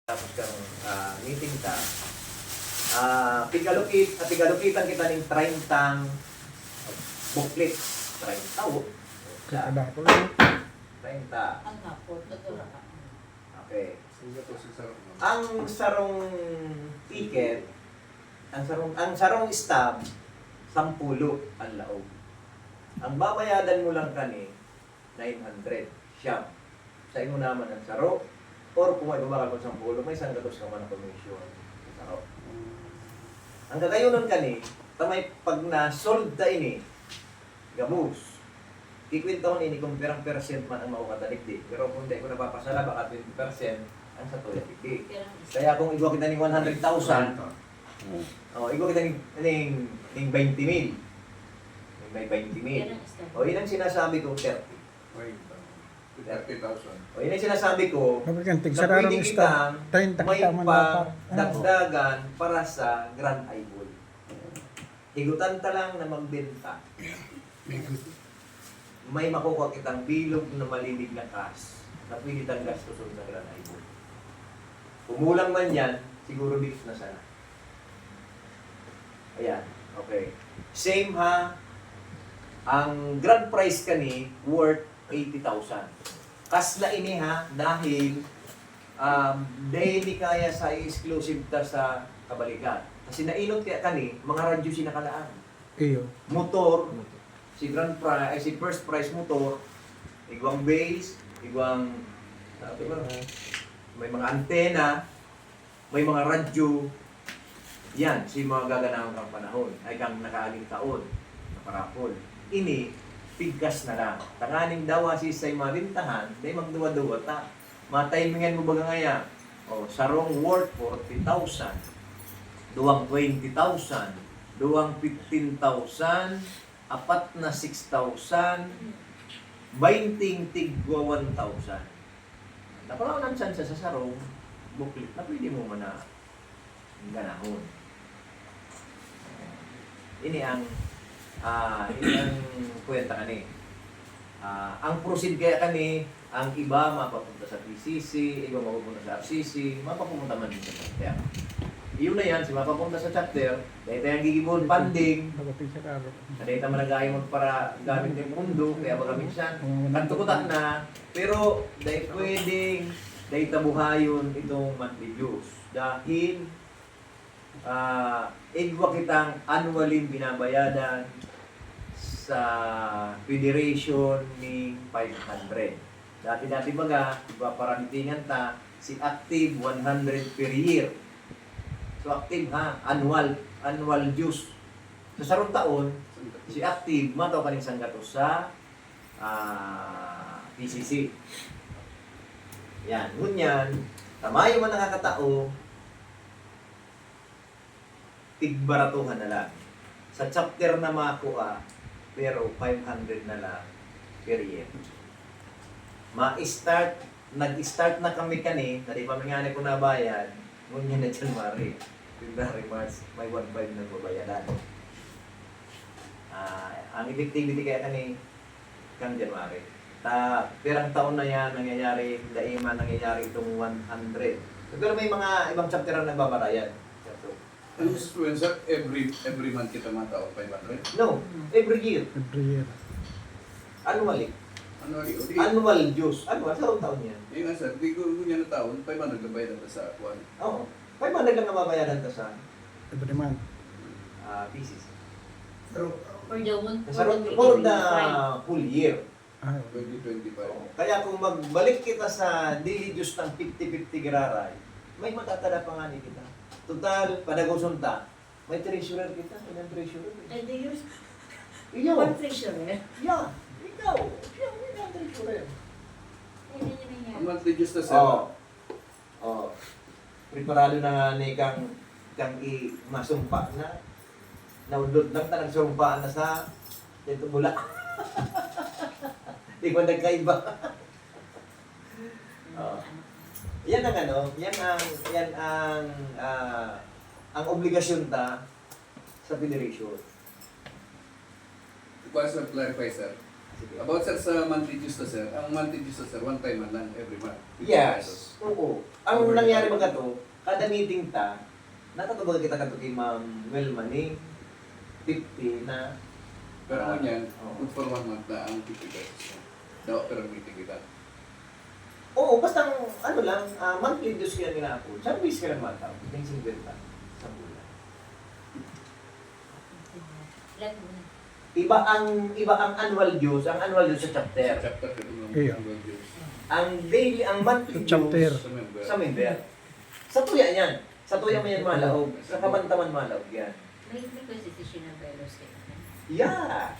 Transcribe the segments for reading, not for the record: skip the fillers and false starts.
Tapos kang meeting ta, pigalukitan kita ng 30 booklet. 30 o. Kada ko lang. 30. Ang hapon, nagdura ka. Okay. Ang sarong ticket, ang sarong stub, 10 ang laog. Ang babayadan mo lang kani, 900. Siya. Sa imo naman ang saro. Or kung may babakal mo 10, may isang gatos ka man ang commission. Sa saro. Ang kagayunan kani, tamay pag na-sold ta ini, gabus. Kikwintaon ini kung perang percent man ang maukatalikdi. Pero kung hindi ko napapasala, baka 20% ang sa tuya tikdi. Kaya kung igwa kita ng 100,000, igwa kita ng 20,000. May 20,000. O yun ang sinasabi ko, 30. 30,000. O yun ang sinasabi ko, Napakantig na sa rarong pwede ista. kitang 30 may kita man dapat. dagdagan para sa Grand Eyeball. Higutan ta lang na magbenta. May makukuha kitang bilog na malinig na cash na pwede tang gastusin sa Grand Eyeball. Kumulang man yan, siguro dito na sana. Ayan, okay. Same ha, ang grand prize kani worth 80,000. Kasla ini ha, dahil daily kaya sa exclusive ta sa kabalikan. Kasi nainot kaya kani, mga radyo sinakalaan. Iyo. Motor, si grand prize, si first prize motor, igwang base, igwang, sabi ba, may mga antena, may mga radyo. Yan, si mga gaganahon kang panahon, ay kang nakaaling taon, na parapol. Ini, pigkas na lang. Tanganing dawa si say marintahan, day magduwa-duwa ta. Matimingan mo baga ngaya. O, sarong worth 40,000. Duwang 20,000. Duwang 15,000. Apat na 6,000. 20 tigwa 1,000. Napalawanan sa sarong booklet na pwede mo man na ganahon. Ini ang kwenta kani. Ang proceed kaya kani, ang iba mapapunta sa PCC, iba mapapunta sa RCC, mapapunta man din sa chapter. Iyon na yan, si mapapunta sa chapter, dahil tayong gigibon funding, Napakantig sa raro. dahil tayo managayong para gamit yung mundo, kaya baga minsan, kantukutan na, pero dahil pwedeng, dahil tabuhayon itong monthly dues. Dahil, igwa kitang annually binabayadan sa federation ni 500. Dati-dati baga, iba paramitingan ta, si active 100 per year. So active ha, annual dues. Sa sarong taon, si active mataw kaning sanggatos sa PCC. Yan, ngunyan, tamayo man nakakatao, tigbaratuhan na lang. Sa chapter na makuha, pero 500 na lang per year. Nag-start na kami kani, na di pa mga ko nabayad, ngunyan na January, February, March, may 1.5 na babayaran. Ang effectivity kaya kani, kang January. Perang taon na yan, nangyayari, daima nangyayari itong 100. Pero may mga ibang chapter na nagbabarayan. Ang influencer, every month kita matao, 500? No, every year. Every year. Annually. Ano rin? Annual dues. Annual, sa taon yan. Yung nga sir, di ko niya na taon, 500 na bayad na sa kuwan. Oo. 500 lang na mabayaran ta sa Every month. PCC. Pero, For the one, For the full year. 2025. Oo. Kaya kung magbalik kita sa daily dues ng 50-50 gararay, may matatala pa nga ni kita. Total, padagoson ta. May treasurer kita. Ilang treasurer? And the years, Iyo. one treasure eh. Yeah. Ikaw. Siya, ilang treasurer. Ang monthly dues na sir, Oo. Oo. Preparado na nga ni kang masumpa na. Naudot lang ta nagsumpaan na sa dito bula. Di ba nagkaiba? Oo. Yan ang ano, yan ang obligasyon ta sa federation. para sa clarify sir, Sige. About sir sa monthly dues na sir, ang monthly dues na sir, one time man lang every month. 50 pesos. Yes. Oo. Ang nangyari mga to, kada meeting ta, nakatubag kita kato kay Ma'am Welmani, 50 na. Pero kung yan, Oo. good for 1 month na ang 50 pesos. Daw, pero meeting kita. Oo, basta ano lang, monthly dues kaya nila ako. Service ka lang mataw, yung 50 sa bulan. Let mo na. Iba ang annual dues sa chapter. Chapter pero yung Iya. dues. Ang monthly Chapter. dues Sa member. sa member. Sa tuya yan. Sa tuya mo yan malahog. Sa kabantaman malahog yan. May constitution ng bylaws kayo. Yeah.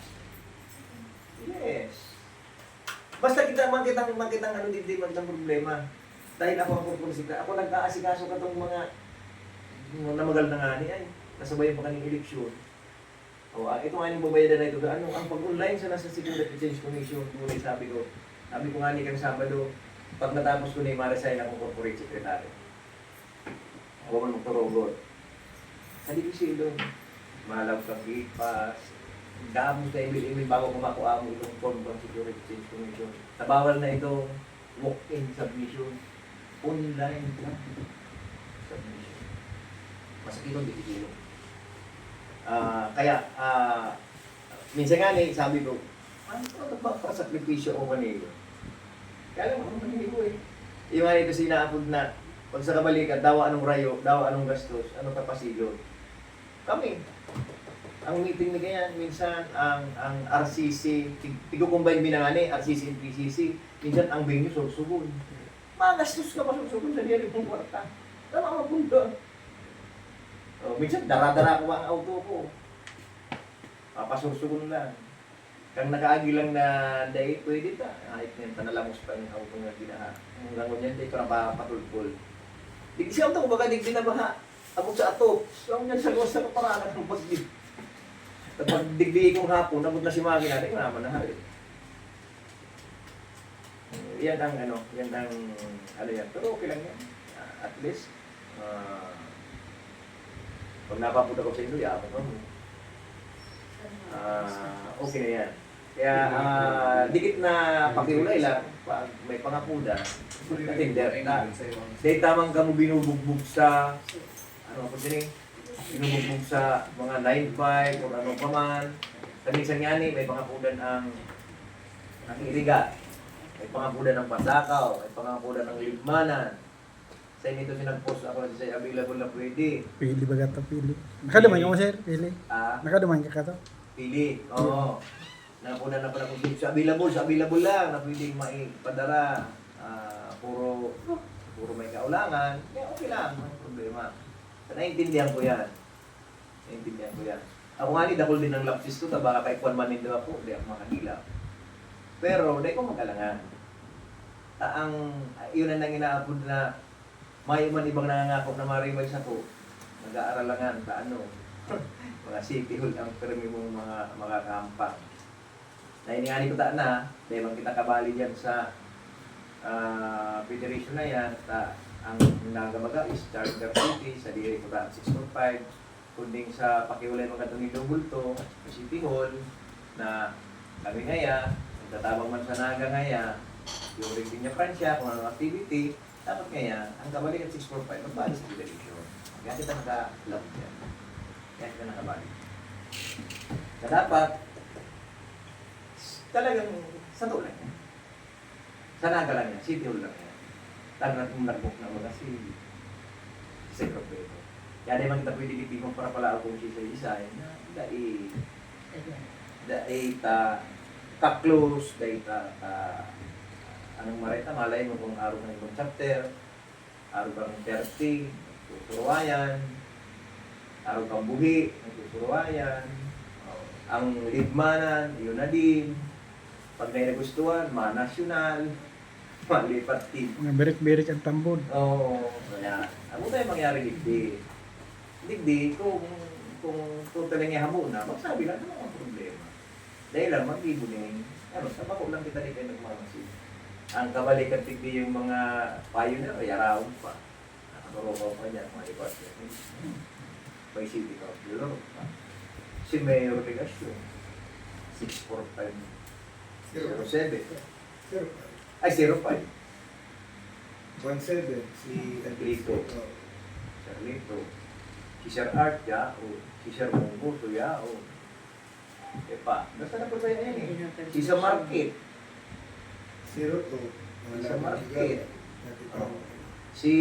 Yes. Basta makitang ano dito magtang problema. Dahil ako ang purpursika. Ako nagkaasikaso ka tong mga namagal na nga ni ay. Nasabay pa kaning eleksyon. O, ito nga yung babayadan na ito. Ano, ang pag-online sa nasa Security Exchange Commission, tunay sabi ko nga ni kang Sabado, pag natapos ko na yung ma-resign akong corporate secretary. Ako man magturogot. Hindi ko siya doon. Malaw kang gipas. Damos na email bago ko makuha mo itong form ng Security Exchange Commission. Nabawal na itong walk-in submission. Online lang. Submission. Masakit yung dikikilo. Kaya, minsan nga sabi ko, ano ba pa sakripisyo o manilo? Kaya lang, ano manilo eh. Yung nga ito sinaapod na, pag sa kabalikat, dawa anong rayo, dawa anong gastos, anong kapasilot. Kami, ang meeting na ganyan, minsan ang RCC, tigo-combine binangani, RCC and PCC, minsan ang venue sursugon. Magastos ka pa sursugon sa diyan yung kwarta. Tama ka punta. Oh, minsan dara-dara ko ang auto ko. Papasursugon lang. Kang nakaagi lang na dahil pwede ta. Kahit ngayon panalamos pa yung auto nga ginaha. Ang langon yan, dahil parang papatulpul. Digdi siya auto ko, baka digdi na baha. Abot sa ato. So, ang yan sa gawas na kaparanan ng pagdig. Kapag digdi kong hapon, abot na si Maki natin, naman na hari. Yan ang ano yan. Pero okay lang yan. At least, pag napapunta ko sa inyo, yaman ko. Okay na yan. Kaya, dikit na pakiulay lang, pag may pangapuda, natinder na. Dahil tamang kamo binubugbog sa, ano ako din binubugbog sa mga 9-5 o ano pa man. Minsan nga ni, may pangapudan ang iriga. May pangapudan ng pasakaw, may pangapudan ng libmanan. Sa inyo ito sinag-post ako sa available na pwede. Pili ba gato, pili. Nakaduman ka mo, sir? Pili. Nakaduman ka ka to? Pili, oo. Nakuna na pala kung sa available lang na pwedeng maipadara. Puro may kaulangan. Kaya okay lang, may problema. Naintindihan ko yan. Ako nga ni, dakol din ng lapsis ko, baka kay Juan Manin daw ako, hindi ako makagila. Pero, hindi ko magalangan. Yun ang inaapod na may man ibang nangangakot na ma-revise ako. Nag-aaralangan sa mga city hall ang permi mong mga kampang. Nainingani ko na, dahil kita kabali dyan sa federation na yan, ang nangagabaga is Charter City sa Diri ko 6.5, kunding sa pakiulay mga tunilong bulto, sa City Hall, na kami ngaya, nagtatabang man sa naga ngaya, yung rin niya Francia, kung anong activity, dapat ngaya, ang kabalik at 6.5, magbalik sa federation. Kaya kita naka-love yan. Kaya kita nakabalik. Na dapat, talagang sa tulad niya. Sa naga lang yan, City Hall lang yan. Talagang nag-book na mga si Secretary. Kaya naman kita pwede kitipong para pala akong isa na dahil ka-close, dahil anong marita, malay mo kung araw ng ibang chapter, araw kang 30, tuturuayan, araw kang buhi, tuturuayan, ang lidmanan, yun na din, pag may nagustuhan, nasyonal, malipat team. Mga berik-berik ang tambod. Oo, kaya, ano tayo mangyari digdi? Digdi, kung talagang ihamo na, magsabi lang ano ang problema. Dahil lang, mag-ibuning, tabako lang kita di kayo nagmamasin. Ang kabalikan digdi yung mga pioneer, ay araon pa. Nakaturo pa niya, mga department. By City Councilor pa. Si Mayor Legasyon, 645 07. 0. Ay, 05. 17. Si Enrico. Oh. Sir Lito. Si Sir Art, yao. Si Sir Munggo, to yao. Eh pa, basta na po tayo yan eh. Si Sir Market. 02. Sa market. Oh. Si,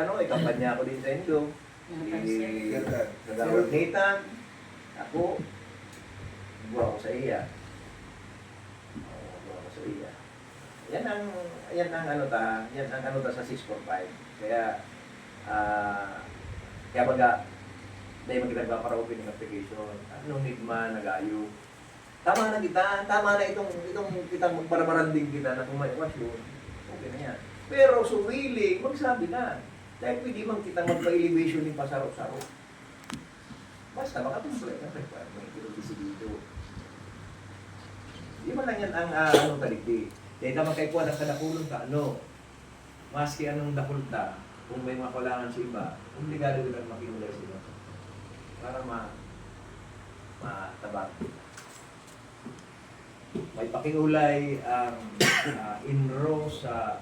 ano, kampanya ko din sa inyo. Si Nagawad Nathan. Ako. Buwa ko sa iya. Buwa ko sa iya. Yan ang ano ta sa 645. Kaya, kaya baga, dahil magkita para open ng application, anong need man, nag-ayo. Tama na itong kitang magparabaranding kita na kung may wash yun, okay na yan. Pero so willing, magsabi na. Dahil pwede man kitang magpa-elevation yung pasaro-saro. Basta makatumplay ng requirement, pero disidido. Di man lang yan ang ano taligdi. Dahil ka magkaikuha ng kadakulong ka, ano, maski anong dakulta, kung may mga kulangan sa iba, obligado ka makiulay sila. Para matabang. May pakiulay ang inro sa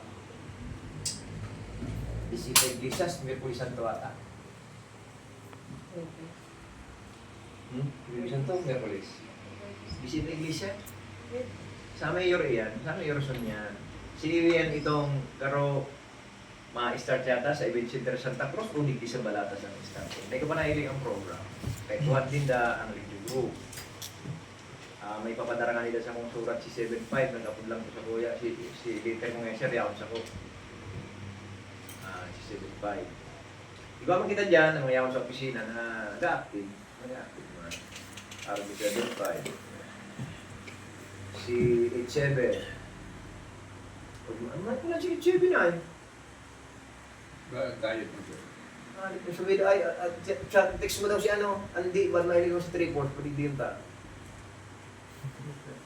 Bisita Iglesias, Merkury Santo ata. Merkury Santo, Merkury. Bisita Iglesias? Sa mayor yan, sa mayor son yan. Siniwian itong karo ma-start yata sa Event Center Santa Cruz o hindi sa Balatas ang start. Hindi ko pa nailing ang program. Kaya tuwan din da ang review group. May papadarangan nila sa kong surat si 75, nagkapudlang ko sa kuya, si Lintay kong eser, yakon sa ko. Si 75. Ikaw makita dyan, ang mayakon sa opisina na nag-active. Nag-active man. RB 75. Si 87. Ano na si 87 na eh? Diet mo siya. Sabi ay, text mo daw si ano, Andy, ba't mahilig mo sa 3-4, pwede din ta.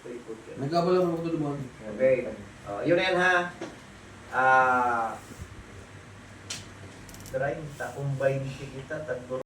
3-4 yan. Nagkabala mo ito dumaan. Okay. Yun na yan ha. Try, takumbay kita, tagbo